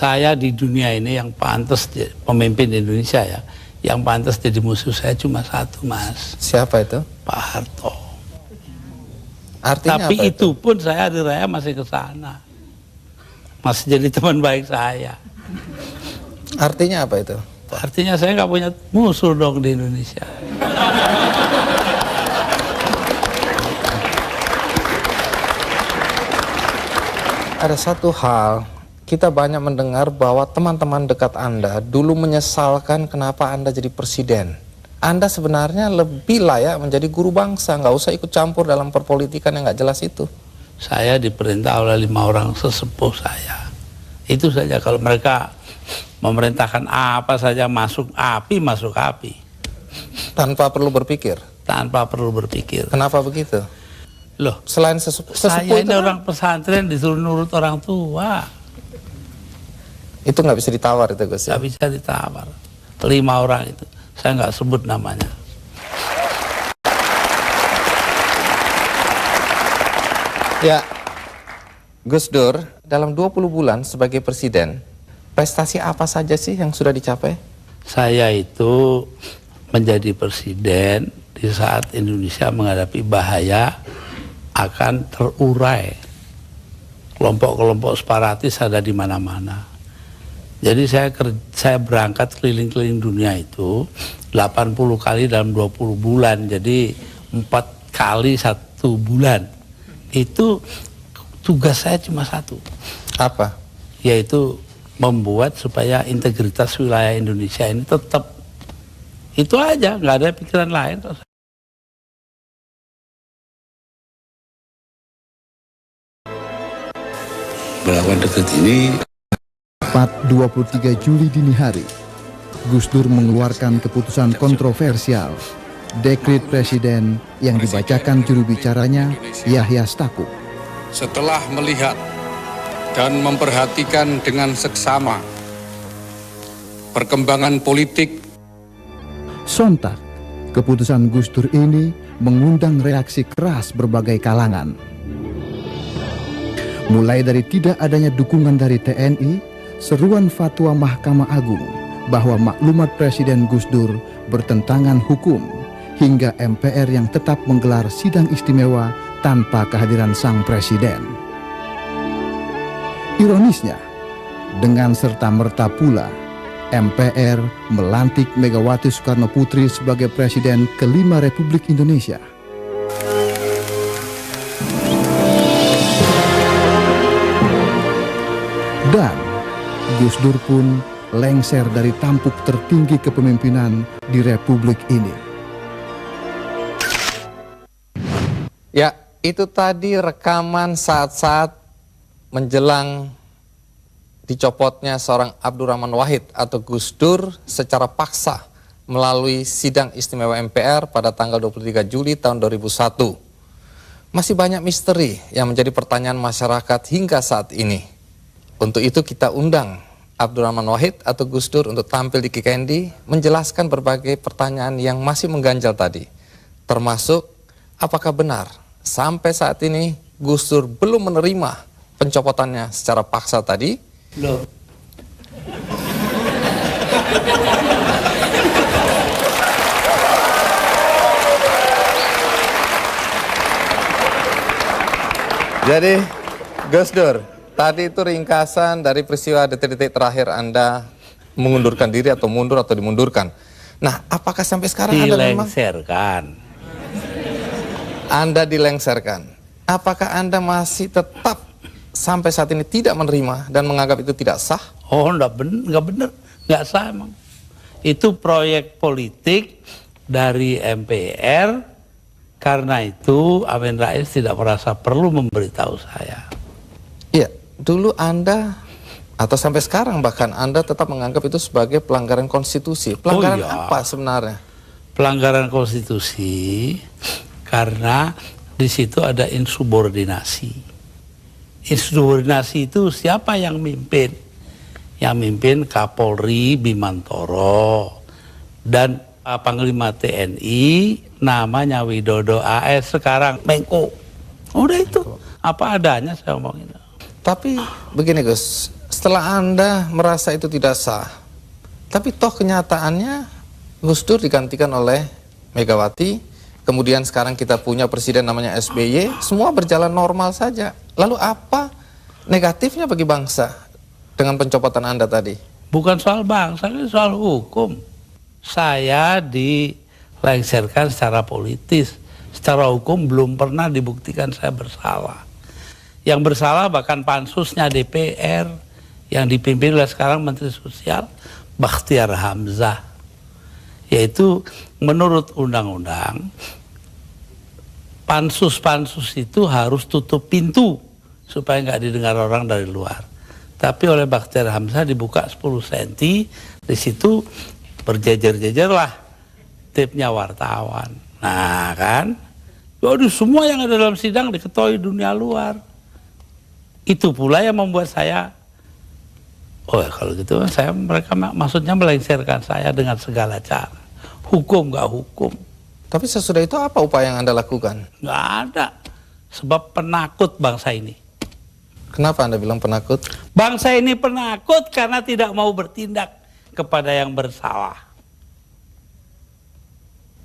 Saya di dunia ini yang pantas pemimpin Indonesia ya, yang pantas jadi musuh saya cuma satu, Mas. Siapa itu? Pak Harto. Artinya tapi apa itu pun saya hari raya masih ke sana, masih jadi teman baik saya. Artinya apa itu? Artinya saya nggak punya musuh dong di Indonesia. Ada satu hal, kita banyak mendengar bahwa teman-teman dekat Anda dulu menyesalkan kenapa Anda jadi presiden. Anda sebenarnya lebih layak menjadi guru bangsa, nggak usah ikut campur dalam perpolitikan yang nggak jelas itu. Saya diperintah oleh 5 orang sesepuh saya. Itu saja, kalau mereka memerintahkan apa saja masuk api. Tanpa perlu berpikir. Tanpa perlu berpikir. Kenapa begitu? Loh, Selain sesepuh saya itu ini orang pesantren disuruh nurut orang tua. itu nggak bisa ditawar itu, Gus. Nggak bisa ditawar. 5 orang itu, saya nggak sebut namanya. Ya, Gus Dur, dalam 20 bulan sebagai presiden, prestasi apa saja sih yang sudah dicapai? Saya itu menjadi presiden di saat Indonesia menghadapi bahaya akan terurai. Kelompok-kelompok separatis ada di mana-mana. Jadi saya berangkat keliling-keliling dunia itu 80 kali dalam 20 bulan. Jadi 4 kali 1 bulan. Itu tugas saya cuma satu. Apa? Yaitu membuat supaya integritas wilayah Indonesia ini tetap. Itu aja, nggak ada pikiran lain. Melawan dekat ini. 23 Juli dini hari, Gus Dur mengeluarkan keputusan kontroversial, dekret presiden yang dibacakan juru bicaranya Yahya Stakuf. Setelah melihat dan memperhatikan dengan seksama perkembangan politik, sontak keputusan Gus Dur ini mengundang reaksi keras berbagai kalangan. Mulai dari tidak adanya dukungan dari TNI, seruan fatwa Mahkamah Agung bahwa maklumat Presiden Gus Dur bertentangan hukum, hingga MPR yang tetap menggelar sidang istimewa tanpa kehadiran sang presiden. Ironisnya, dengan serta-merta pula MPR melantik Megawati Soekarno Putri sebagai Presiden ke-5 Republik Indonesia. Dan Gus Dur pun lengser dari tampuk tertinggi kepemimpinan di Republik ini. Ya, itu tadi rekaman saat-saat menjelang dicopotnya seorang Abdurrahman Wahid atau Gus Dur secara paksa melalui sidang istimewa MPR pada tanggal 23 Juli tahun 2001. Masih banyak misteri yang menjadi pertanyaan masyarakat hingga saat ini. Untuk itu kita undang Abdurrahman Wahid atau Gus Dur untuk tampil di Kikendi menjelaskan berbagai pertanyaan yang masih mengganjal tadi. Termasuk apakah benar sampai saat ini Gus Dur belum menerima pencopotannya secara paksa tadi? Loh. Jadi Gus Dur, tadi itu ringkasan dari peristiwa detik-detik terakhir Anda mengundurkan diri atau mundur atau dimundurkan. Nah, apakah sampai sekarang Anda dilengserkan? Apakah Anda masih tetap sampai saat ini tidak menerima dan menganggap itu tidak sah? Oh, enggak benar, enggak sah emang. Itu proyek politik dari MPR, karena itu Amin Rais tidak merasa perlu memberitahu saya. Iya, dulu Anda atau sampai sekarang bahkan Anda tetap menganggap itu sebagai pelanggaran konstitusi. Pelanggaran apa sebenarnya? Pelanggaran konstitusi karena di situ ada insubordinasi. Insubordinasi itu siapa yang mimpin? Yang mimpin Kapolri Bimantoro dan Panglima TNI namanya Widodo AS, sekarang Menko. Udah itu, apa adanya saya ngomongin. Tapi begini Gus, setelah Anda merasa itu tidak sah, tapi toh kenyataannya Gus Dur digantikan oleh Megawati, kemudian sekarang kita punya presiden namanya SBY, semua berjalan normal saja. Lalu apa negatifnya bagi bangsa dengan pencopotan Anda tadi? Bukan soal bangsa, ini soal hukum. Saya dilengsarkan secara politis. Secara hukum belum pernah dibuktikan saya bersalah. Yang bersalah bahkan pansusnya DPR yang dipimpin oleh sekarang Menteri Sosial Bakhtiar Hamzah. Yaitu menurut undang-undang pansus-pansus itu harus tutup pintu supaya nggak didengar orang dari luar. Tapi oleh Bakhtiar Hamzah dibuka 10 cm, di situ berjejer-jejerlah tipnya wartawan. Nah kan, waduh, semua yang ada dalam sidang diketahui dunia luar. Itu pula yang membuat saya, oh ya kalau gitu mereka maksudnya melengsarkan saya dengan segala cara. Hukum nggak hukum. Tapi sesudah itu apa upaya yang Anda lakukan? Nggak ada, sebab penakut bangsa ini. Kenapa Anda bilang penakut? Bangsa ini penakut karena tidak mau bertindak kepada yang bersalah.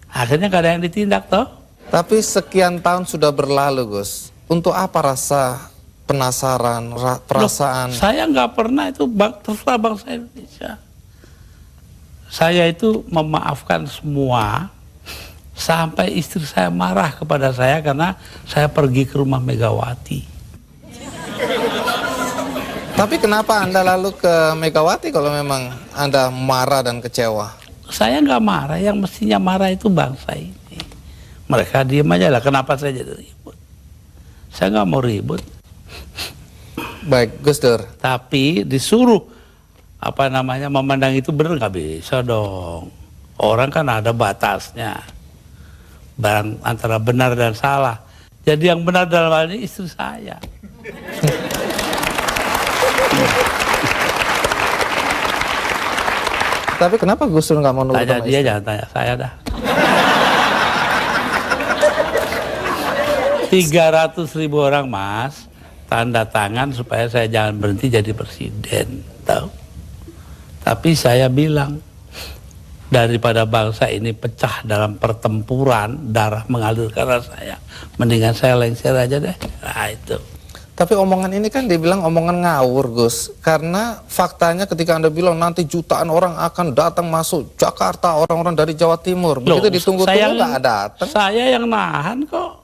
Akhirnya gak ada yang ditindak toh. Tapi sekian tahun sudah berlalu, Gus. Untuk apa rasa penasaran, perasaan? Loh, saya nggak pernah itu terserah bangsa Indonesia. Saya itu memaafkan semua sampai istri saya marah kepada saya karena saya pergi ke rumah Megawati. Tapi kenapa Anda lalu ke Megawati kalau memang Anda marah dan kecewa? Saya nggak marah, yang mestinya marah itu bangsa ini. Mereka diem aja lah, kenapa saya jadi ribut? Saya nggak mau ribut. Baik, Gus Dur. Tapi disuruh memandang itu benar, nggak bisa dong. Orang kan ada batasnya. Barang antara benar dan salah. Jadi yang benar dalam hal ini istri saya. Tapi kenapa Gus Dur nggak mau nurut Tanya sama dia, istri? jangan tanya saya dah. 300.000 orang mas tanda tangan supaya saya jangan berhenti jadi presiden, tahu? Tapi saya bilang, daripada bangsa ini pecah dalam pertempuran, darah mengalir karena saya, mendingan saya lengser aja deh. Nah itu. Tapi omongan ini kan dibilang omongan ngawur, Gus. Karena faktanya ketika Anda bilang nanti jutaan orang akan datang masuk Jakarta, orang-orang dari Jawa Timur. Begitu ditunggu-tunggu nggak datang. Saya yang nahan kok.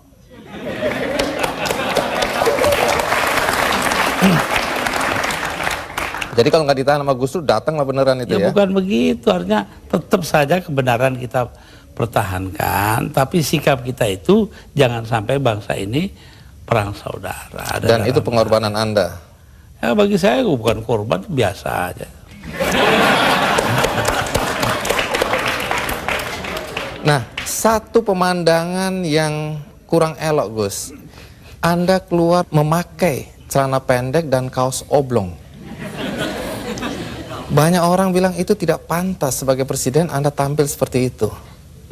Jadi kalau nggak ditahan sama Gus Dur, datanglah beneran itu ya? Bukan begitu, artinya tetap saja kebenaran kita pertahankan. Tapi sikap kita itu jangan sampai bangsa ini perang saudara. Dan itu pengorbanan Anda? Ya bagi saya bukan korban, biasa aja. Nah, satu pemandangan yang kurang elok, Gus. Anda keluar memakai celana pendek dan kaos oblong. Banyak orang bilang itu tidak pantas sebagai presiden Anda tampil seperti itu.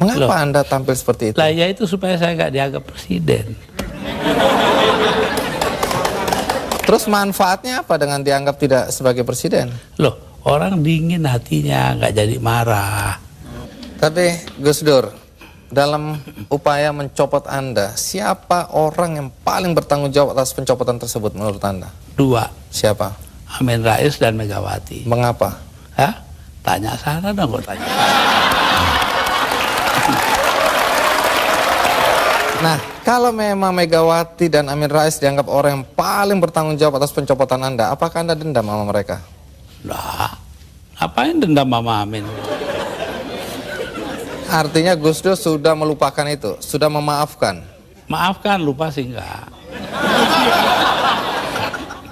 Mengapa Anda tampil seperti itu? Lah ya itu supaya saya nggak dianggap presiden. Terus manfaatnya apa dengan dianggap tidak sebagai presiden? Loh, orang dingin hatinya, nggak jadi marah. Tapi Gus Dur, dalam upaya mencopot Anda, siapa orang yang paling bertanggung jawab atas pencopotan tersebut menurut Anda? 2. Siapa? Amin Rais dan Megawati. Mengapa? Hah? Tanya sana dong, kok tanya. Nah, kalau memang Megawati dan Amin Rais dianggap orang yang paling bertanggung jawab atas pencopotan Anda, apakah Anda dendam sama mereka? Lah, ngapain dendam sama Amin? Artinya Gus Dur sudah melupakan itu, sudah memaafkan. Maafkan, lupa sih enggak.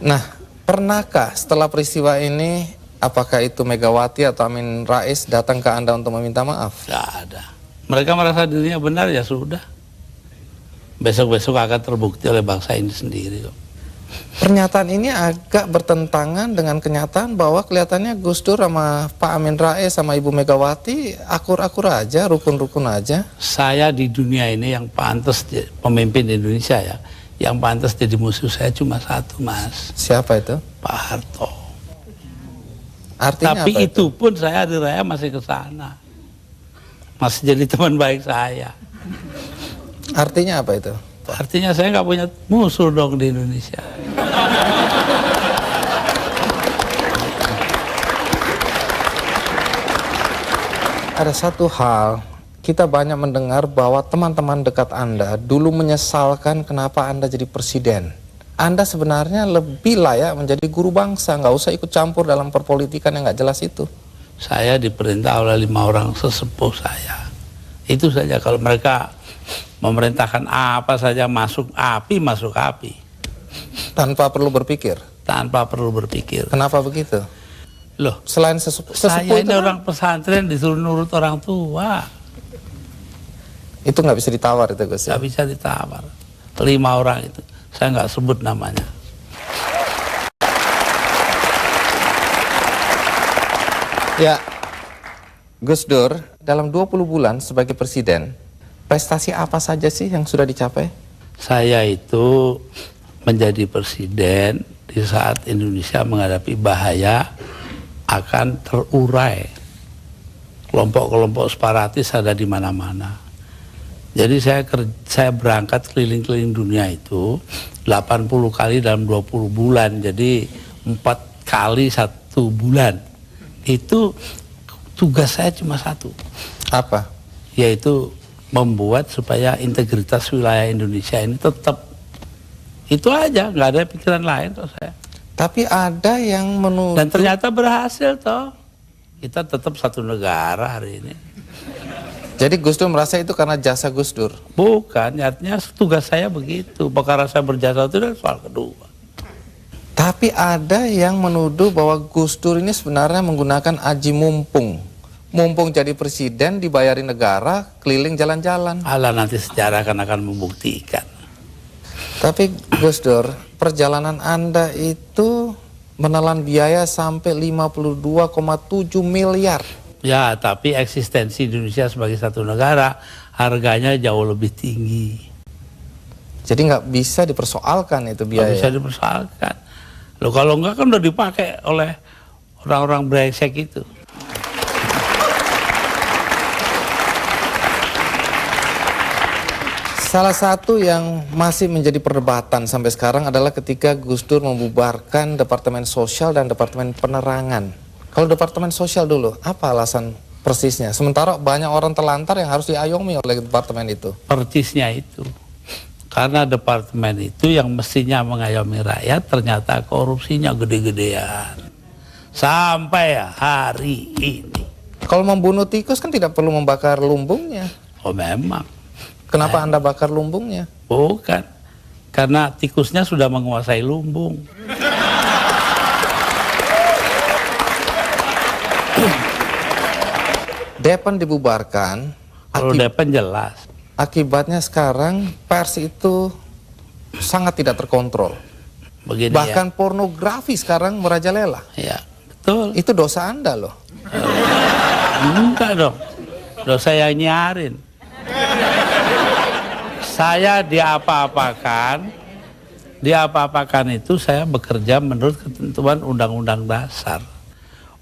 Nah, pernahkah setelah peristiwa ini, apakah itu Megawati atau Amin Rais datang ke Anda untuk meminta maaf? Enggak ada. Mereka merasa dirinya benar, ya sudah. Besok-besok akan terbukti oleh bangsa ini sendiri kok. Pernyataan ini agak bertentangan dengan kenyataan bahwa kelihatannya Gus Dur sama Pak Amin Rais sama Ibu Megawati akur-akur aja, rukun-rukun aja. Saya di dunia ini yang pantas pemimpin Indonesia ya, yang pantas jadi musuh saya cuma satu, Mas. Siapa itu? Pak Harto. Artinya Tapi apa itu pun saya hari raya masih ke sana. Masih jadi teman baik saya. Artinya apa itu? Artinya saya nggak punya musuh dong di Indonesia. Ada satu hal, kita banyak mendengar bahwa teman-teman dekat Anda dulu menyesalkan kenapa Anda jadi presiden. Anda sebenarnya lebih layak menjadi guru bangsa, nggak usah ikut campur dalam perpolitikan yang nggak jelas itu. Saya diperintah oleh 5 orang sesepuh saya. Itu saja, kalau mereka memerintahkan apa saja masuk api. Tanpa perlu berpikir. Tanpa perlu berpikir. Kenapa begitu? Loh, Selain sesepuh saya itu ini kan, orang pesantren disuruh nurut orang tua. itu nggak bisa ditawar itu Gus. Nggak bisa ditawar. 5 orang itu, saya nggak sebut namanya. Ya, Gus Dur, dalam 20 bulan sebagai presiden, prestasi apa saja sih yang sudah dicapai? Saya itu menjadi presiden di saat Indonesia menghadapi bahaya akan terurai. Kelompok-kelompok separatis ada di mana-mana. Jadi saya berangkat keliling-keliling dunia itu 80 kali dalam 20 bulan. Jadi 4 kali 1 bulan. Itu tugas saya cuma satu. Apa? Yaitu membuat supaya integritas wilayah Indonesia ini tetap. Itu aja, nggak ada pikiran lain kok saya. Tapi ada yang menuduh. Dan ternyata berhasil toh. Kita tetap satu negara hari ini. Jadi Gus Dur merasa itu karena jasa Gus Dur? Bukan, artinya tugas saya begitu. Perkara saya berjasa itu adalah soal kedua. Tapi ada yang menuduh bahwa Gus Dur ini sebenarnya menggunakan aji mumpung. Mumpung jadi presiden, dibayarin negara, keliling jalan-jalan. Allah nanti sejarah akan membuktikan. Tapi Gus Dur, perjalanan Anda itu menelan biaya sampai 52,7 miliar. Ya, tapi eksistensi Indonesia sebagai satu negara harganya jauh lebih tinggi. Jadi nggak bisa dipersoalkan itu biaya. Nggak bisa dipersoalkan. Loh, kalau enggak kan udah dipakai oleh orang-orang brengsek itu. Salah satu yang masih menjadi perdebatan sampai sekarang adalah ketika Gus Dur membubarkan Departemen Sosial dan Departemen Penerangan. Kalau Departemen Sosial dulu, apa alasan persisnya? Sementara banyak orang terlantar yang harus diayomi oleh departemen itu. Persisnya itu. Karena departemen itu yang mestinya mengayomi rakyat, ternyata korupsinya gede-gedean. Sampai hari ini. Kalau membunuh tikus kan tidak perlu membakar lumbungnya. Oh memang. Kenapa Anda bakar lumbungnya? Bukan. Karena tikusnya sudah menguasai lumbung. Depan dibubarkan. Kalau Depan jelas. Akibatnya sekarang pers itu sangat tidak terkontrol. Begini Bahkan pornografi sekarang merajalela. ya. Betul. Itu dosa Anda loh. Enggak dong. Dosa yang nyarin. Saya diapa-apakan itu saya bekerja menurut ketentuan Undang-Undang Dasar.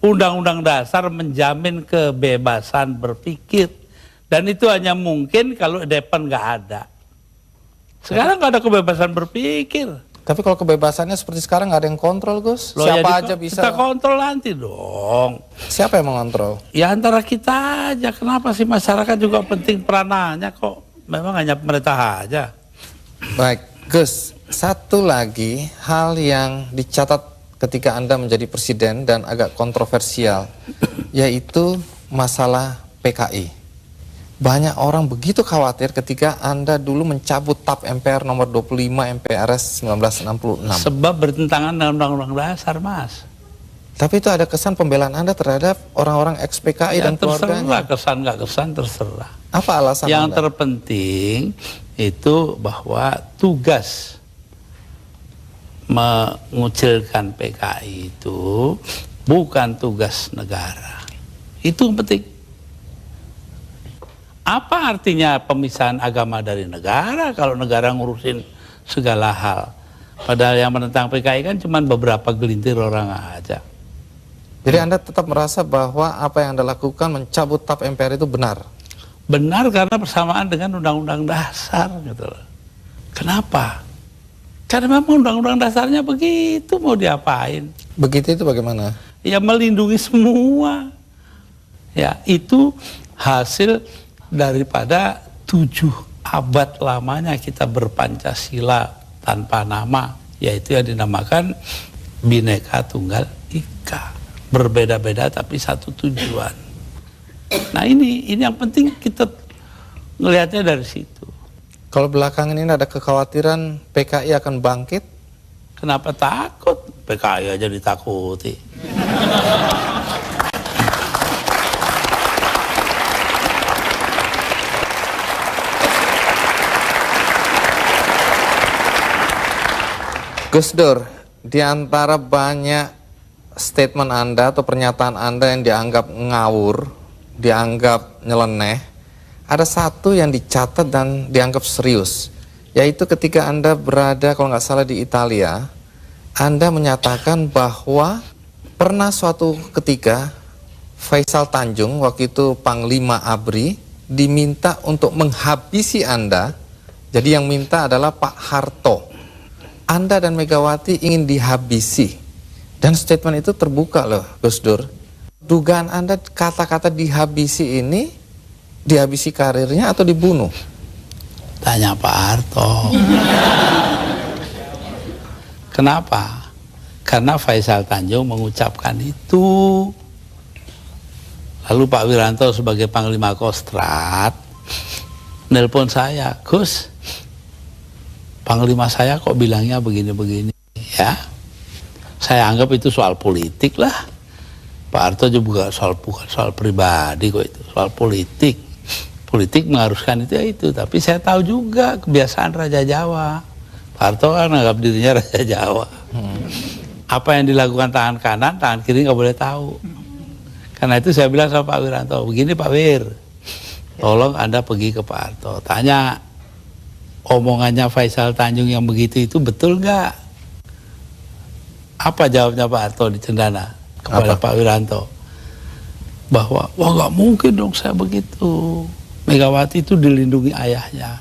Undang-Undang Dasar menjamin kebebasan berpikir. Dan itu hanya mungkin kalau Depan nggak ada. Sekarang nggak ada kebebasan berpikir. Tapi kalau kebebasannya seperti sekarang nggak ada yang kontrol, Gus. Loh, Siapa ya aja bisa. Kita kontrol nanti dong. Siapa yang mengontrol? Ya antara kita aja. Kenapa sih masyarakat juga penting peranannya kok? Memang hanya pemerintah aja. Baik, Gus. Satu lagi hal yang dicatat ketika Anda menjadi presiden dan agak kontroversial, yaitu masalah PKI. Banyak orang begitu khawatir ketika Anda dulu mencabut TAP MPR nomor 25 MPRS 1966. Sebab bertentangan dengan Undang-Undang Dasar, Mas. Tapi itu ada kesan pembelaan Anda terhadap orang-orang ex-PKI Ya, dan keluarganya. terserah, kesan nggak kesan terserah. Apa alasan Yang Anda? terpenting itu bahwa tugas mengucilkan PKI itu bukan tugas negara. Itu yang penting. Apa artinya pemisahan agama dari negara kalau negara ngurusin segala hal? Padahal yang menentang PKI kan cuma beberapa gelintir orang aja. Jadi Anda tetap merasa bahwa apa yang Anda lakukan mencabut TAP MPR itu benar? Benar karena bersamaan dengan Undang-Undang Dasar gitu loh. Kenapa? Karena memang Undang-Undang Dasarnya begitu, mau diapain? Begitu itu bagaimana? Ya melindungi semua. Ya itu hasil daripada 7 abad lamanya kita berpancasila tanpa nama, yaitu yang dinamakan Bhinneka Tunggal Ika. Berbeda-beda tapi satu tujuan. Nah ini yang penting kita ngelihatnya dari situ. Kalau belakangan ini ada kekhawatiran PKI akan bangkit? Kenapa takut? PKI aja ditakuti. Gus Dur, di antara banyak statement Anda atau pernyataan Anda yang dianggap ngawur, dianggap nyeleneh, ada satu yang dicatat dan dianggap serius, yaitu ketika Anda berada, kalau nggak salah, di Italia, Anda menyatakan bahwa pernah suatu ketika Faisal Tanjung, waktu itu Panglima ABRI, diminta untuk menghabisi Anda. Jadi yang minta adalah Pak Harto. Anda dan Megawati ingin dihabisi. Dan statement itu terbuka loh, Gus Dur. Dugaan Anda kata-kata dihabisi ini, dihabisi karirnya atau dibunuh? Tanya Pak Harto. Kenapa? Karena Faisal Tanjung mengucapkan itu. Lalu Pak Wiranto sebagai Panglima Kostrad nelpon saya, Gus, Panglima saya kok bilangnya begini-begini ya. Saya anggap itu soal politik lah. Pak Harto juga bukan soal pribadi kok, itu soal politik. Politik mengharuskan itu ya itu. Tapi saya tahu juga kebiasaan Raja Jawa. Pak Harto kan anggap dirinya Raja Jawa. Apa yang dilakukan tangan kanan, tangan kiri nggak boleh tahu. Karena itu saya bilang sama Pak Wiranto, begini Pak Wir, tolong Anda pergi ke Pak Harto, tanya omongannya Faisal Tanjung yang begitu itu betul nggak? Apa jawabnya Pak Harto di Cendana kepada Pak Wiranto? Bahwa, wah nggak mungkin dong saya begitu. Megawati itu dilindungi ayahnya,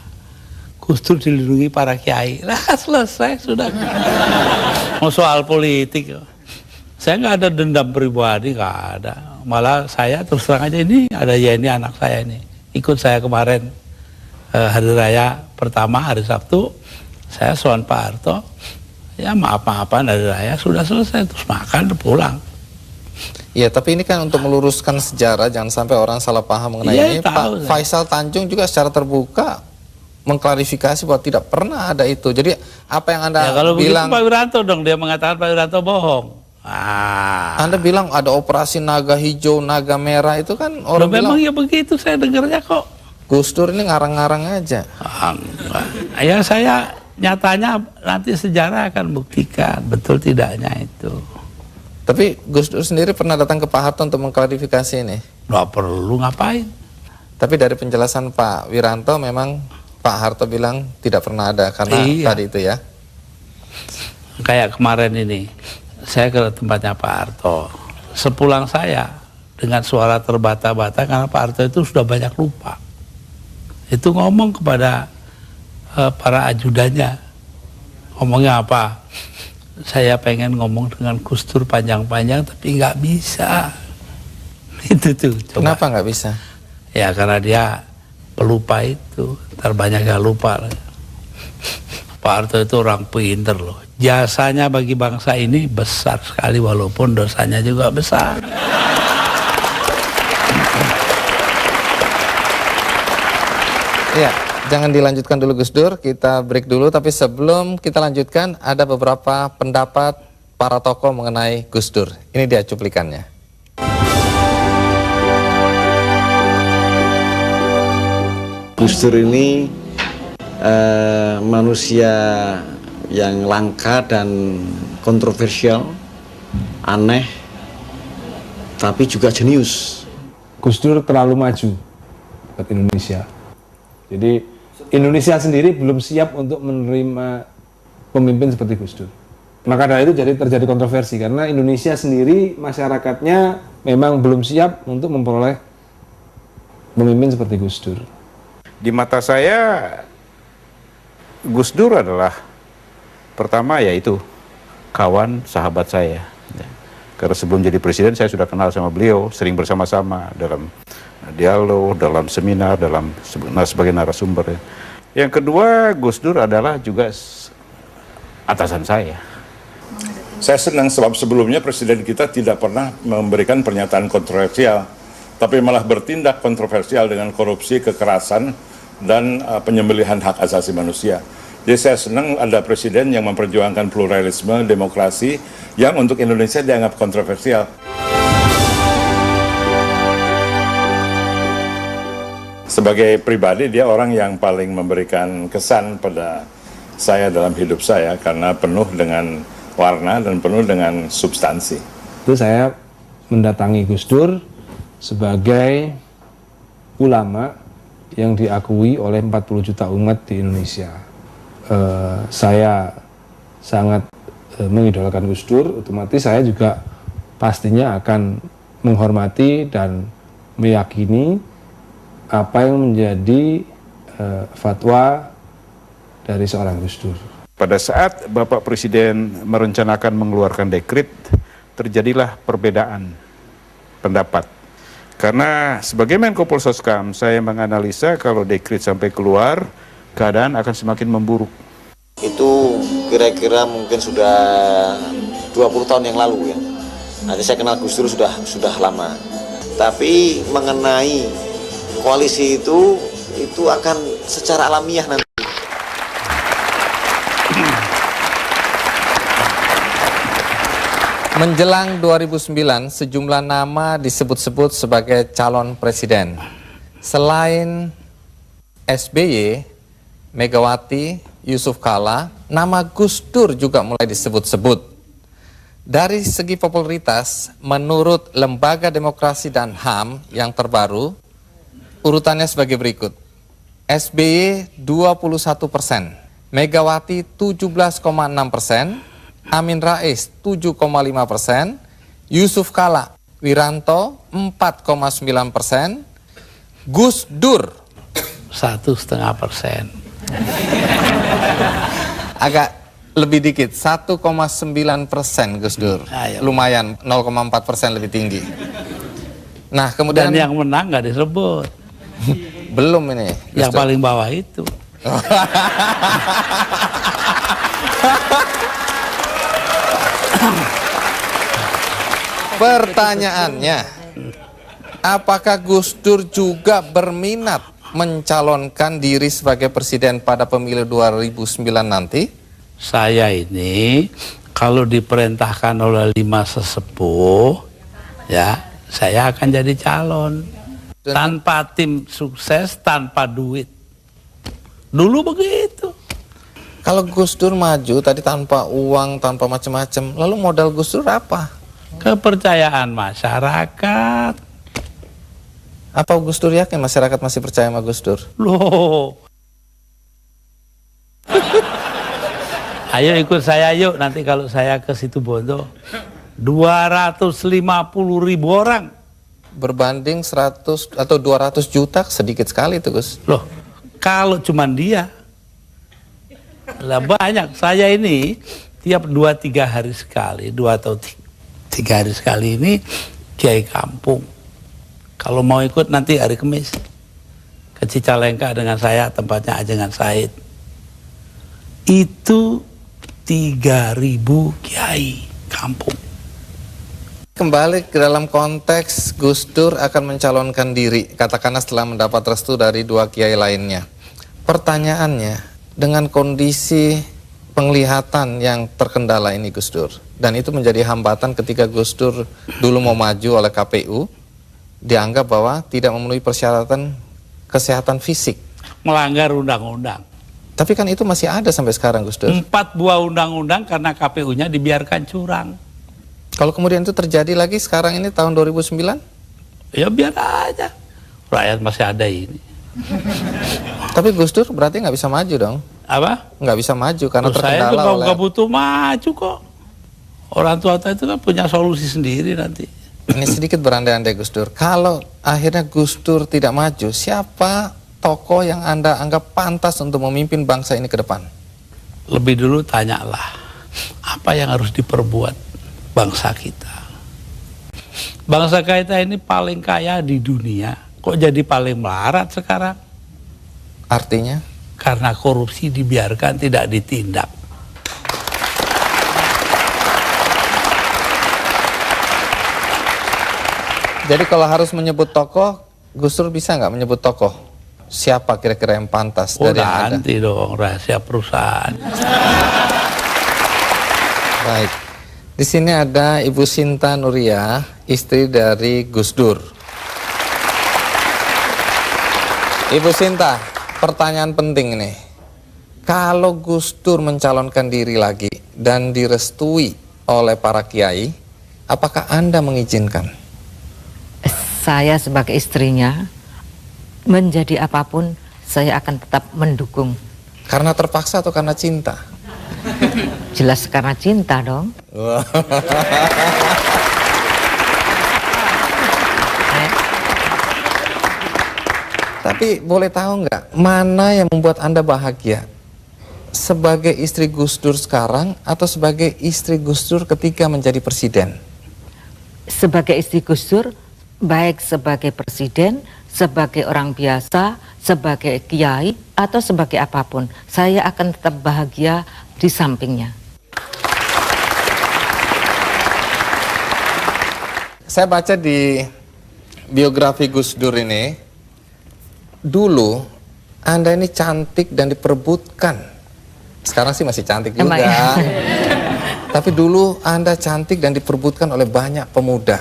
Gus Dur dilindungi para kiai. Lah selesai sudah. Mau soal politik, saya nggak ada dendam pribadi, nggak ada. Malah saya terus terang aja, ini ada Yeni anak saya ini, ikut saya kemarin hari raya pertama hari Sabtu, saya soal Pak Harto, ya maaf-maafan hari raya sudah selesai, terus makan pulang. Iya, tapi ini kan untuk meluruskan sejarah, jangan sampai orang salah paham mengenai ini. Pak Faisal Tanjung juga secara terbuka mengklarifikasi bahwa tidak pernah ada itu. Jadi apa yang Anda ya, kalau bilang? Pak Wiranto dong, dia mengatakan Pak Wiranto bohong. Anda bilang ada operasi naga hijau, naga merah, itu kan orang memang bilang. Ya begitu saya dengarnya kok. Gus Dur ini ngarang-ngarang aja. Ya saya nyatanya nanti sejarah akan buktikan betul tidaknya itu. Tapi Gus Dur sendiri pernah datang ke Pak Harto untuk mengklarifikasi ini? Nggak perlu ngapain. Tapi dari penjelasan Pak Wiranto memang Pak Harto bilang tidak pernah ada karena tadi itu ya. Kayak kemarin ini, saya ke tempatnya Pak Harto. Sepulang saya dengan suara terbata-bata karena Pak Harto itu sudah banyak lupa. Itu ngomong kepada para ajudannya. Ngomongnya apa? Saya pengen ngomong dengan Gus Dur panjang-panjang tapi nggak bisa. Itu tuh. Coba. Kenapa nggak bisa? Ya karena dia pelupa itu, terbanyak yang lupa. Pak Harto itu orang pinter loh. Jasanya bagi bangsa ini besar sekali walaupun dosanya juga besar. Ya, jangan dilanjutkan dulu Gus Dur, kita break dulu. Tapi sebelum kita lanjutkan, ada beberapa pendapat para tokoh mengenai Gus Dur. Ini dia cuplikannya. Gus Dur ini manusia yang langka dan kontroversial, aneh, tapi juga jenius. Gus Dur terlalu maju buat Indonesia. Jadi Indonesia sendiri belum siap untuk menerima pemimpin seperti Gus Dur. Maka dari itu terjadi kontroversi karena Indonesia sendiri masyarakatnya memang belum siap untuk memperoleh pemimpin seperti Gus Dur. Di mata saya, Gus Dur adalah pertama yaitu kawan sahabat saya. Karena sebelum jadi presiden saya sudah kenal sama beliau, sering bersama-sama dalam dialog, dalam seminar, sebagai narasumber. Yang kedua, Gus Dur adalah juga atasan saya. Saya senang sebab sebelumnya presiden kita tidak pernah memberikan pernyataan kontroversial, tapi malah bertindak kontroversial dengan korupsi, kekerasan, dan penyembelihan hak asasi manusia. Jadi saya senang ada presiden yang memperjuangkan pluralisme, demokrasi, yang untuk Indonesia dianggap kontroversial. Sebagai pribadi, dia orang yang paling memberikan kesan pada saya dalam hidup saya, karena penuh dengan warna dan penuh dengan substansi. Itu saya mendatangi Gus Dur sebagai ulama yang diakui oleh 40 juta umat di Indonesia. Saya sangat mengidolakan Gus Dur, otomatis saya juga pastinya akan menghormati dan meyakini apa yang menjadi fatwa dari seorang Gus Dur. Pada saat Bapak Presiden merencanakan mengeluarkan dekret, terjadilah perbedaan pendapat. Karena sebagai Menko Polhuskam, saya menganalisa kalau dekret sampai keluar, keadaan akan semakin memburuk. Itu kira-kira mungkin sudah 20 tahun yang lalu ya. Nanti saya kenal Gus Dur sudah lama. Tapi mengenai koalisi itu akan secara alamiah nanti. Menjelang 2009, sejumlah nama disebut-sebut sebagai calon presiden. Selain SBY, Megawati, Yusuf Kala, nama Gus Dur juga mulai disebut-sebut. Dari segi popularitas, menurut Lembaga Demokrasi dan HAM yang terbaru, urutannya sebagai berikut. SBY 21%, Megawati 17,6%, Amin Rais 7,5%, Yusuf Kala Wiranto 4,9%, Gus Dur 1,5%. agak lebih dikit 1,9% Gus Dur. Ayo. Lumayan 0,4% lebih tinggi. Nah kemudian Dan yang menang nggak disebut. belum ini Gus Yang Dur. paling bawah itu. Pertanyaannya, apakah Gus Dur juga berminat mencalonkan diri sebagai presiden pada pemilu 2009 nanti? Saya ini kalau diperintahkan oleh 5 sesepuh, ya saya akan jadi calon. Tanpa tim sukses, tanpa duit. Dulu begitu. Kalau Gus Dur maju tadi tanpa uang, tanpa macam-macam, lalu modal Gus Dur apa? Kepercayaan masyarakat. Apa Gus Dur yakin masyarakat masih percaya sama Gus Dur? Loh. Ayo ikut saya yuk, nanti kalau saya ke situ Bondo 250.000 orang. Berbanding 100 atau 200 juta sedikit sekali itu Gus. Loh, kalau cuman dia lah banyak. Saya ini tiap 2-3 hari sekali, 2 atau 3 hari sekali ini kiai kampung. Kalau mau ikut nanti hari Kamis ke Cicalengka dengan saya, tempatnya Ajengan Said. Itu 3.000 kiai kampung. Kembali ke dalam konteks Gus Dur akan mencalonkan diri, katakanlah setelah mendapat restu dari 2 kiai lainnya. Pertanyaannya, dengan kondisi penglihatan yang terkendala ini Gus Dur, dan itu menjadi hambatan ketika Gus Dur dulu mau maju oleh KPU, dianggap bahwa tidak memenuhi persyaratan kesehatan fisik. Melanggar undang-undang. Tapi kan itu masih ada sampai sekarang Gus Dur. 4 buah undang-undang karena KPU-nya dibiarkan curang. Kalau kemudian itu terjadi lagi sekarang ini tahun 2009? Ya biar aja. Rakyat masih ada ini. Tapi Gus Dur berarti nggak bisa maju dong? Apa? Nggak bisa maju karena Saya itu terkendala oleh... nggak butuh maju kok. Orang tua itu kan punya solusi sendiri nanti. Ini sedikit berandai-andai Gus Dur. Kalau akhirnya Gus Dur tidak maju, siapa tokoh yang Anda anggap pantas untuk memimpin bangsa ini ke depan? Lebih dulu tanyalah, apa yang harus diperbuat bangsa kita? Bangsa kita ini paling kaya di dunia, kok jadi paling melarat sekarang? Artinya? Karena korupsi dibiarkan, tidak ditindak. Jadi kalau harus menyebut tokoh, Gus Dur bisa nggak menyebut tokoh? Siapa kira-kira yang pantas dari yang ada? Nanti dong, rahasia perusahaan. Baik. Di sini ada Ibu Sinta Nuria, istri dari Gus Dur. Ibu Sinta, pertanyaan penting nih. Kalau Gus Dur mencalonkan diri lagi dan direstui oleh para kiai, apakah Anda mengizinkan? Saya sebagai istrinya, menjadi apapun, saya akan tetap mendukung. Karena terpaksa atau karena cinta? Jelas karena cinta dong. Tapi boleh tahu nggak, mana yang membuat Anda bahagia? Sebagai istri Gus Dur sekarang atau sebagai istri Gus Dur ketika menjadi presiden? Sebagai istri Gus Dur, baik sebagai presiden, sebagai orang biasa, sebagai kiai, atau sebagai apapun, saya akan tetap bahagia di sampingnya. Saya baca di biografi Gus Dur ini, dulu Anda ini cantik dan diperebutkan. Sekarang sih masih cantik juga. Tapi dulu Anda cantik dan diperebutkan oleh banyak pemuda.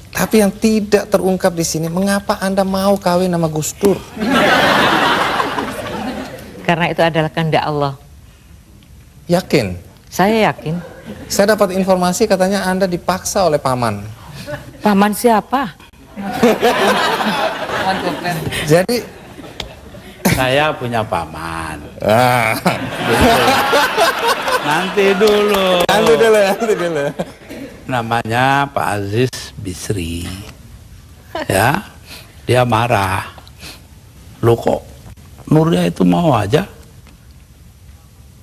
Tapi yang tidak terungkap di sini, mengapa Anda mau kawin sama Gus Dur? Karena itu adalah kehendak Allah. Yakin? Saya yakin. Saya dapat informasi katanya Anda dipaksa oleh paman. Paman siapa? Jadi saya punya paman. Nanti dulu. Namanya Pak Aziz Bisri. Ya, dia marah. Loh kok Nuria itu mau aja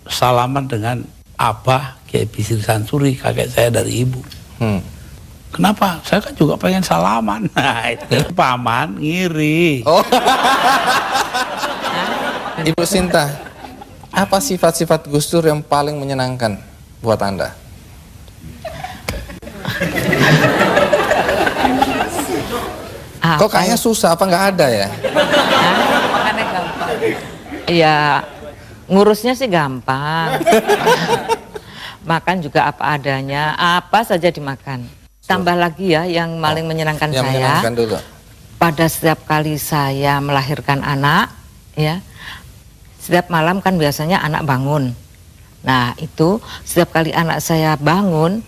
salaman dengan Abah Kiai Bisri Sansuri, kakek saya dari ibu. Kenapa? Saya kan juga pengen salaman. Nah, itu paman ngiri. Oh. Ibu Sinta, apa sifat-sifat Gus Dur yang paling menyenangkan buat Anda? Kok kayaknya susah, apa nggak ada ya? Makannya gampang. Iya, ngurusnya sih gampang. Makan juga apa adanya, apa saja dimakan. Tambah lagi ya, yang paling menyenangkan yang saya. menyenangkan dulu. Pada setiap kali saya melahirkan anak, ya, setiap malam kan biasanya anak bangun. Nah itu setiap kali anak saya bangun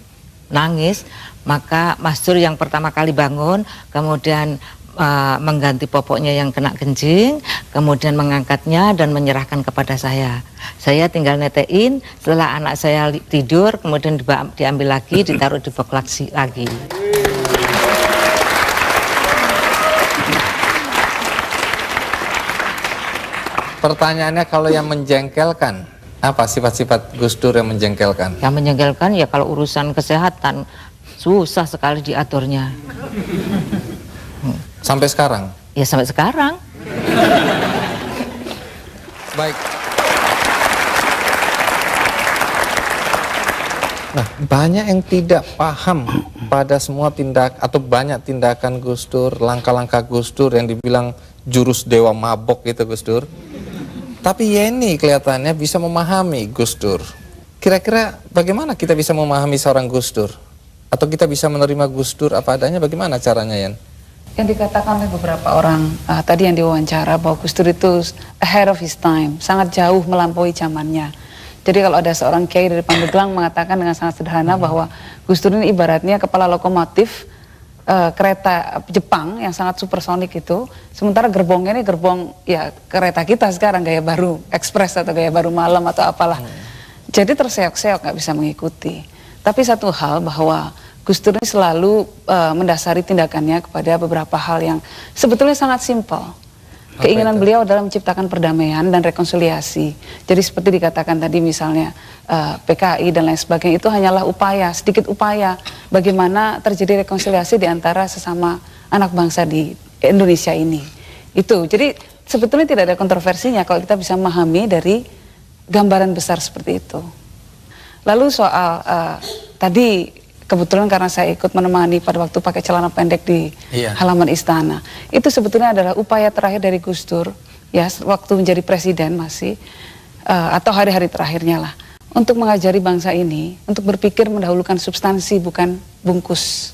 nangis, maka Mas Dur yang pertama kali bangun, kemudian mengganti popoknya yang kena kencing, kemudian mengangkatnya dan menyerahkan kepada saya. Saya tinggal netein, setelah anak saya tidur, kemudian diambil lagi, ditaruh di box lagi. Pertanyaannya, kalau yang menjengkelkan, apa sifat-sifat Gus Dur yang menjengkelkan? Yang menjengkelkan ya kalau urusan kesehatan, susah sekali diaturnya. Sampai sekarang? Ya sampai sekarang. Baik. Nah, banyak yang tidak paham pada semua tindak atau banyak tindakan Gus Dur, langkah-langkah Gus Dur yang dibilang jurus dewa mabok gitu Gus Dur. Tapi Yeni kelihatannya bisa memahami Gus Dur. Kira-kira bagaimana kita bisa memahami seorang Gus Dur? Atau kita bisa menerima Gus Dur apa adanya, bagaimana caranya Yen? Yang dikatakan oleh beberapa orang tadi yang diwawancara bahwa Gus Dur itu ahead of his time, sangat jauh melampaui zamannya. Jadi kalau ada seorang kiai dari Pandeglang mengatakan dengan sangat sederhana bahwa Gus Dur ini ibaratnya kepala lokomotif kereta Jepang yang sangat supersonik itu, sementara gerbongnya ini gerbong ya kereta kita sekarang gaya baru ekspres atau gaya baru malam atau apalah. Jadi terseok-seok, nggak bisa mengikuti. Tapi satu hal bahwa Gus Dur ini selalu mendasari tindakannya kepada beberapa hal yang sebetulnya sangat simpel. Keinginan beliau adalah menciptakan perdamaian dan rekonsiliasi. Jadi seperti dikatakan tadi misalnya PKI dan lain sebagainya, itu hanyalah upaya, sedikit upaya bagaimana terjadi rekonsiliasi di antara sesama anak bangsa di Indonesia ini. Itu, jadi sebetulnya tidak ada kontroversinya kalau kita bisa memahami dari gambaran besar seperti itu. Lalu soal tadi kebetulan karena saya ikut menemani pada waktu pakai celana pendek di halaman istana. Itu sebetulnya adalah upaya terakhir dari Gus Dur, ya, waktu menjadi presiden masih, atau hari-hari terakhirnya lah, untuk mengajari bangsa ini, untuk berpikir mendahulukan substansi bukan bungkus.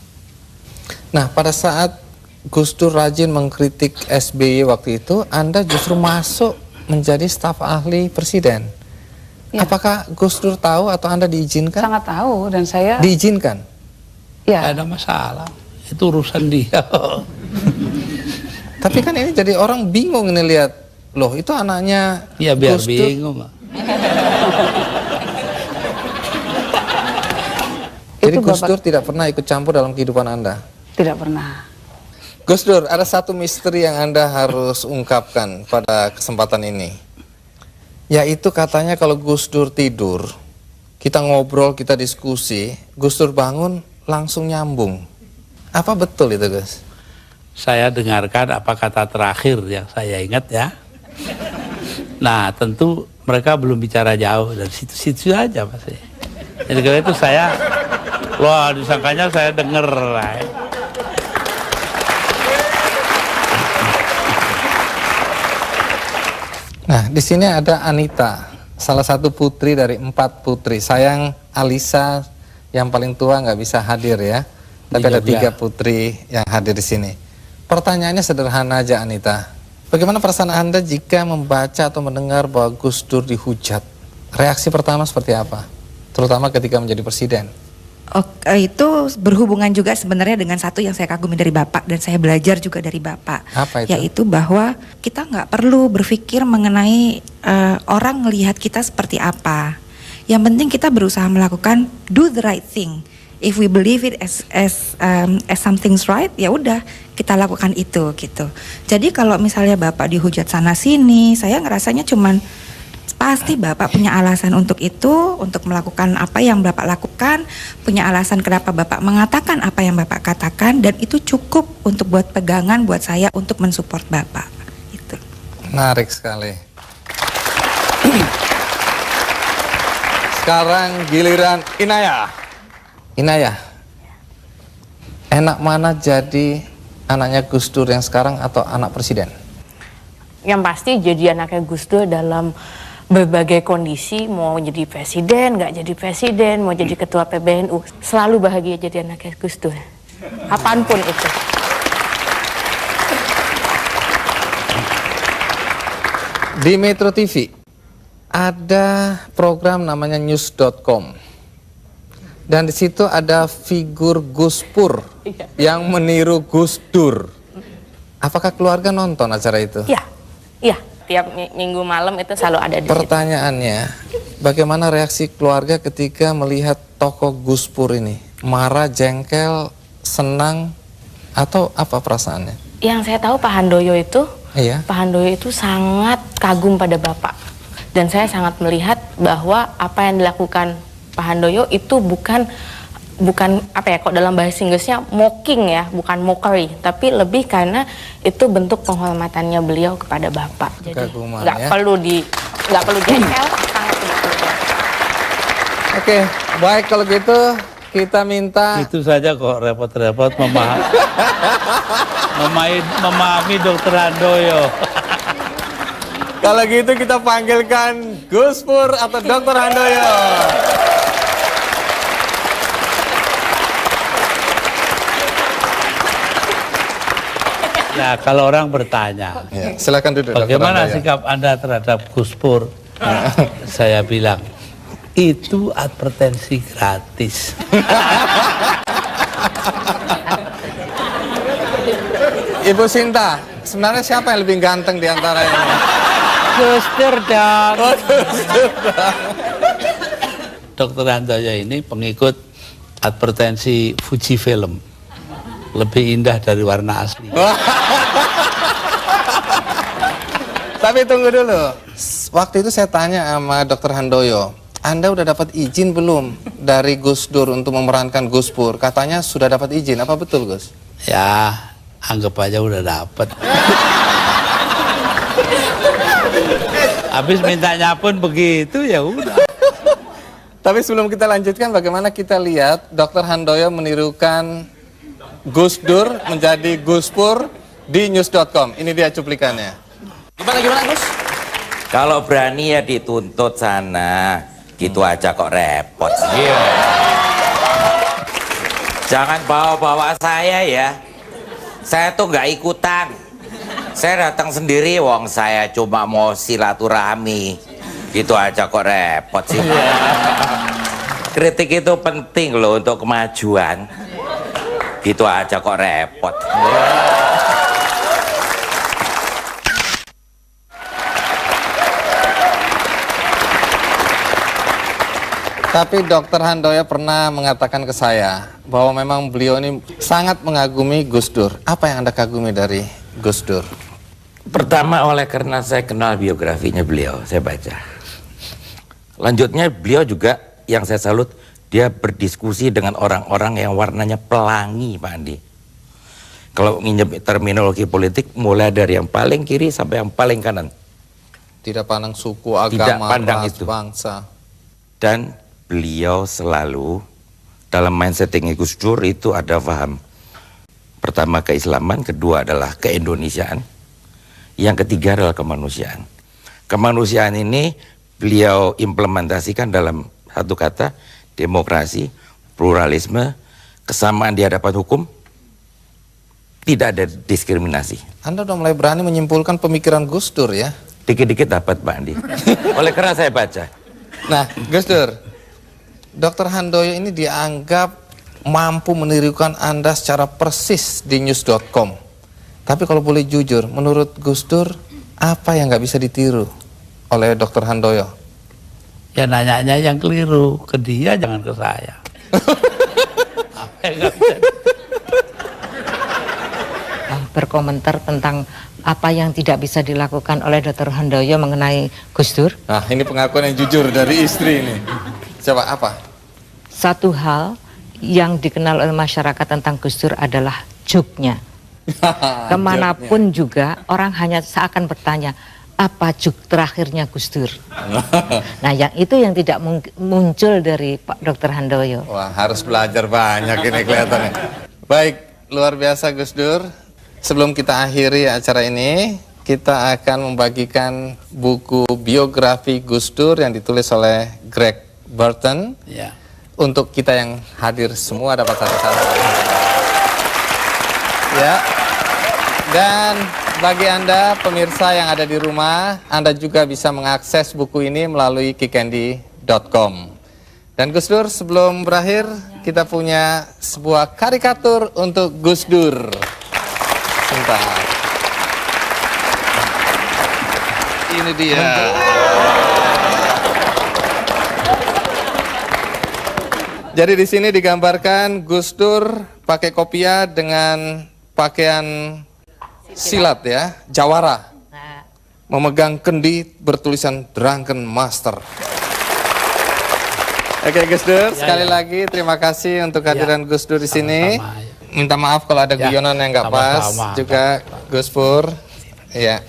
Nah, pada saat Gus Dur rajin mengkritik SBY waktu itu, Anda justru masuk menjadi staf ahli presiden. Ya. Apakah Gus Dur tahu atau Anda diizinkan? Sangat tahu, dan saya diizinkan. Ya. Tidak ada masalah, itu urusan dia. Tapi kan ini jadi orang bingung ini lihat, loh itu anaknya. Ya biar Gus Dur. bingung. Jadi Gus Dur tidak pernah ikut campur dalam kehidupan Anda? Tidak pernah. Gus Dur, ada satu misteri yang Anda harus ungkapkan pada kesempatan ini. Yaitu katanya kalau Gus Dur tidur, kita ngobrol, kita diskusi, Gus Dur bangun langsung nyambung. Apa betul itu, Gus? Saya dengarkan apa kata terakhir yang saya ingat ya. Nah, tentu mereka belum bicara jauh, dari situ-situ aja pasti. Jadi karena itu saya, wah disangkanya saya denger. Nah, di sini ada Anita, salah satu putri dari 4 putri. Sayang Alisa yang paling tua nggak bisa hadir ya. Tapi ada 3 putri yang hadir di sini. Pertanyaannya sederhana aja, Anita. Bagaimana perasaan Anda jika membaca atau mendengar bahwa Gus Dur dihujat? Reaksi pertama seperti apa? Terutama ketika menjadi presiden. Itu berhubungan juga sebenarnya dengan satu yang saya kagumi dari Bapak dan saya belajar juga dari Bapak. Apa itu? Yaitu bahwa kita nggak perlu berpikir mengenai orang melihat kita seperti apa. Yang penting kita berusaha melakukan do the right thing. If we believe it as something's right, ya udah kita lakukan itu gitu. Jadi kalau misalnya Bapak dihujat sana sini, saya ngerasanya cuman pasti Bapak punya alasan untuk itu, untuk melakukan apa yang Bapak lakukan, punya alasan kenapa Bapak mengatakan apa yang Bapak katakan, dan itu cukup untuk buat pegangan buat saya untuk mensupport Bapak. Gitu. Menarik sekali. Sekarang giliran Inaya. Inaya, enak mana jadi anaknya Gus Dur yang sekarang atau anak presiden? Yang pasti jadi anaknya Gus Dur dalam berbagai kondisi, mau jadi presiden, nggak jadi presiden, mau jadi ketua PBNU, selalu bahagia jadi anaknya Gus Dur, apapun itu. Di Metro TV ada program namanya news.com, dan di situ ada figur Gus Pur yang meniru Gus Dur. Apakah keluarga nonton acara itu? Iya, iya. Tiap minggu malam itu selalu ada di Pertanyaannya, bagaimana reaksi keluarga ketika melihat tokoh Gus Pur ini? Marah, jengkel, senang, atau apa perasaannya? Yang saya tahu Pak Handoyo itu, Pak Handoyo itu sangat kagum pada Bapak. Dan saya sangat melihat bahwa apa yang dilakukan Pak Handoyo itu bukan apa ya, kok dalam bahasa Inggrisnya mocking ya, bukan mockery, tapi lebih karena itu bentuk penghormatannya beliau kepada Bapak. Jadi nggak perlu jengkel, sangat tidak perlu. Oke, baik kalau gitu kita minta. Itu saja kok repot-repot memahami Dokter Handoyo. Kalau gitu kita panggilkan Gus Pur atau Dokter Handoyo. Nah, kalau orang bertanya, silakan duduk. Bagaimana sikap Anda terhadap Gus Pur? Saya bilang, itu advertensi gratis. Ibu Sinta, sebenarnya siapa yang lebih ganteng di antara ini? Gus Dur dong. Dr. Handoyo ini pengikut advertensi Fuji Film. Lebih indah dari warna asli. Tapi tunggu dulu. Waktu itu saya tanya sama Dr. Handoyo, Anda udah dapat izin belum dari Gus Dur untuk memerankan Gus Pur? Katanya sudah dapat izin. Apa betul, Gus? Ya, anggap aja udah dapat. Habis mintanya pun begitu, ya udah. Tapi sebelum kita lanjutkan, bagaimana kita lihat Dr. Handoyo menirukan Gus Dur menjadi Gus Pur di news.com. Ini dia cuplikannya. Gimana Gus? Kalau berani ya dituntut sana, gitu aja kok repot. Iya. Jangan bawa-bawa saya ya. Saya tuh nggak ikutan. Saya datang sendiri, wong saya cuma mau silaturahmi. Gitu aja kok repot sih. Kritik itu penting loh untuk kemajuan. Gitu aja kok repot. Tapi Dr. Handoyo pernah mengatakan ke saya bahwa memang beliau ini sangat mengagumi Gus Dur. Apa yang Anda kagumi dari Gus Dur? Pertama karena saya kenal biografinya beliau, saya baca. Lanjutnya beliau juga yang saya salut, dia berdiskusi dengan orang-orang yang warnanya pelangi, Pak Andi. Kalau nginjek terminologi politik, mulai dari yang paling kiri sampai yang paling kanan. Tidak pandang suku, agama, ras, bangsa. Dan beliau selalu dalam mindsetnya Gus Dur itu ada paham. Pertama keislaman, kedua adalah keindonesiaan, yang ketiga adalah kemanusiaan. Kemanusiaan ini beliau implementasikan dalam satu kata, demokrasi, pluralisme, kesamaan di hadapan hukum, tidak ada diskriminasi. Anda udah mulai berani menyimpulkan pemikiran Gus Dur ya? Dikit-dikit dapat, Pak Andi. Oleh karena saya baca. Nah, Gus Dur, Dr. Handoyo ini dianggap mampu menirukan Anda secara persis di news.com. Tapi kalau boleh jujur, menurut Gus Dur, apa yang nggak bisa ditiru oleh Dr. Handoyo? Ya nanyanya yang keliru, ke dia jangan ke saya. Apa yang nggak bisa? Berkomentar tentang apa yang tidak bisa dilakukan oleh Dr. Handoyo mengenai Gus Dur. Nah, ini pengakuan yang jujur dari istri ini. Coba apa? Satu hal yang dikenal oleh masyarakat tentang Gus Dur adalah juk-nya. Kemanapun juga orang hanya seakan bertanya, apa juk terakhirnya Gus Dur? Nah, yang itu yang tidak muncul dari Pak Dr. Handoyo. Wah, harus belajar banyak ini kelihatannya. Baik, luar biasa Gus Dur. Sebelum kita akhiri acara ini, kita akan membagikan buku biografi Gus Dur yang ditulis oleh Greg Burton. Ya. Untuk kita yang hadir semua dapat satu-satu. Ya. Dan bagi Anda pemirsa yang ada di rumah, Anda juga bisa mengakses buku ini melalui kikendi.com. Dan Gus Dur, sebelum berakhir, kita punya sebuah karikatur untuk Gus Dur. Sebentar. Ini dia. Jadi di sini digambarkan Gus Dur pakai kopiah dengan pakaian silat ya, jawara. Memegang kendi bertulisan Drunken Master. Oke Gus Dur, sekali lagi terima kasih untuk kehadiran Gus Dur di sini. Minta maaf kalau ada guyonan yang nggak pas. Juga Gus Pur. Ya.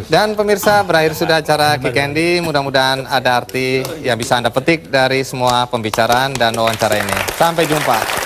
Dan pemirsa, berakhir sudah acara Kikendi. Mudah-mudahan ada arti yang bisa Anda petik dari semua pembicaraan dan wawancara ini. Sampai jumpa.